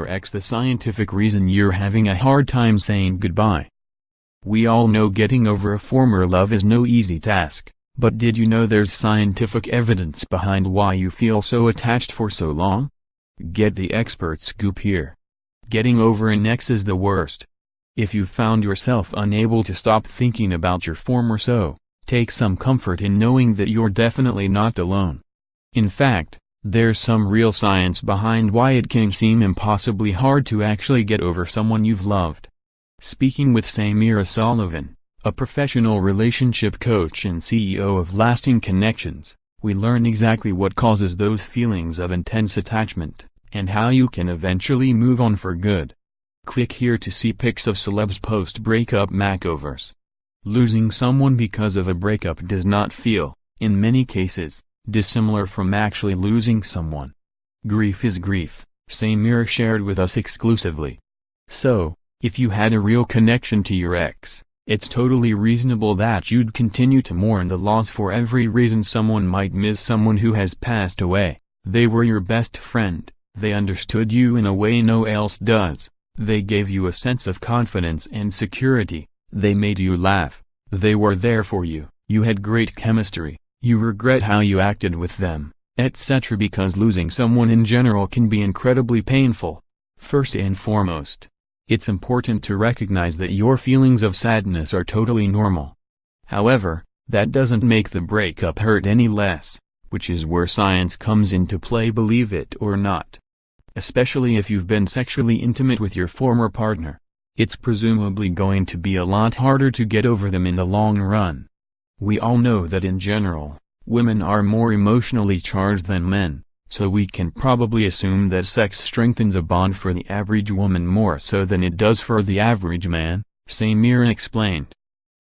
ex the scientific reason you're having a hard time saying goodbye. We all know getting over a former love is no easy task, but did you know there's scientific evidence behind why you feel so attached for so long? Get the expert scoop here. Getting over an ex is the worst. If you found yourself unable to stop thinking about your former so, take some comfort in knowing that you're definitely not alone. In fact, there's some real science behind why it can seem impossibly hard to actually get over someone you've loved. Speaking with Samira Sullivan, a professional relationship coach and CEO of Lasting Connections, we learn exactly what causes those feelings of intense attachment, and how you can eventually move on for good. Click here to see pics of celebs post-breakup makeovers. Losing someone because of a breakup does not feel, in many cases, dissimilar from actually losing someone. Grief is grief, Samira shared with us exclusively. So, if you had a real connection to your ex, it's totally reasonable that you'd continue to mourn the loss for every reason someone might miss someone who has passed away. They were your best friend, they understood you in a way no one else does, they gave you a sense of confidence and security, they made you laugh, they were there for you, you had great chemistry, you regret how you acted with them, etc. Because losing someone in general can be incredibly painful. First and foremost, it's important to recognize that your feelings of sadness are totally normal. However, that doesn't make the breakup hurt any less, which is where science comes into play, believe it or not. Especially if you've been sexually intimate with your former partner, it's presumably going to be a lot harder to get over them in the long run. We all know that in general, women are more emotionally charged than men. So we can probably assume that sex strengthens a bond for the average woman more so than it does for the average man, Samira explained.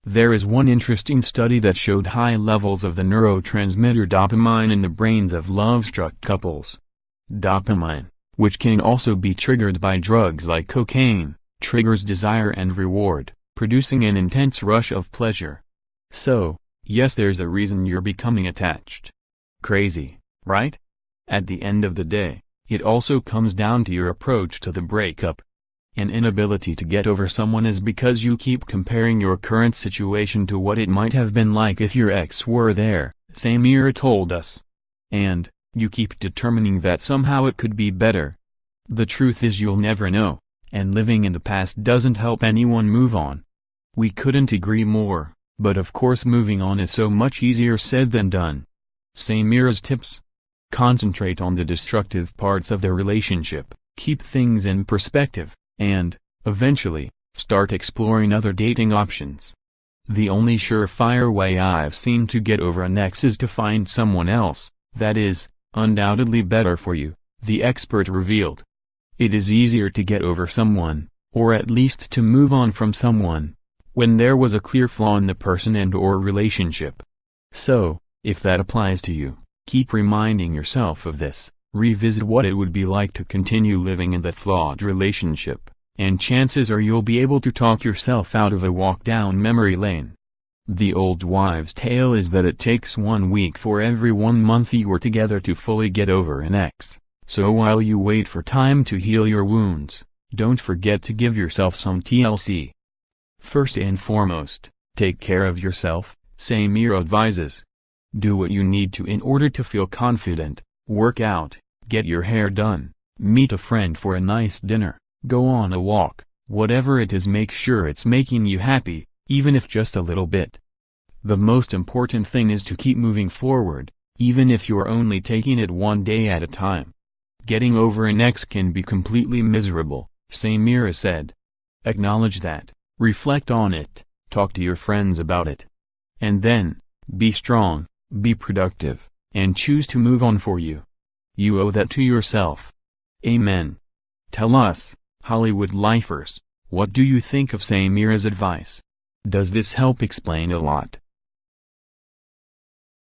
There is one interesting study that showed high levels of the neurotransmitter dopamine in the brains of love-struck couples. Dopamine, which can also be triggered by drugs like cocaine, triggers desire and reward, producing an intense rush of pleasure. So, yes, there's a reason you're becoming attached. Crazy, right? At the end of the day, it also comes down to your approach to the breakup. An inability to get over someone is because you keep comparing your current situation to what it might have been like if your ex were there, Samira told us. And, you keep determining that somehow it could be better. The truth is you'll never know, and living in the past doesn't help anyone move on. We couldn't agree more, but of course moving on is so much easier said than done. Samira's tips. Concentrate on the destructive parts of the relationship, keep things in perspective, and, eventually, start exploring other dating options. The only surefire way I've seen to get over an ex is to find someone else, that is, undoubtedly better for you, the expert revealed. It is easier to get over someone, or at least to move on from someone, when there was a clear flaw in the person and/or relationship. So, if that applies to you, keep reminding yourself of this, revisit what it would be like to continue living in that flawed relationship, and chances are you'll be able to talk yourself out of a walk down memory lane. The old wives' tale is that it takes 1 week for every 1 month you were together to fully get over an ex, so while you wait for time to heal your wounds, don't forget to give yourself some TLC. First and foremost, take care of yourself, Samira advises. Do what you need to in order to feel confident, work out, get your hair done, meet a friend for a nice dinner, go on a walk, whatever it is, make sure it's making you happy, even if just a little bit. The most important thing is to keep moving forward, even if you're only taking it one day at a time. Getting over an ex can be completely miserable, Samira said. Acknowledge that, reflect on it, talk to your friends about it. And then, be strong. Be productive, and choose to move on for you. You owe that to yourself. Amen. Tell us, Hollywood lifers, what do you think of Samira's advice? Does this help explain a lot?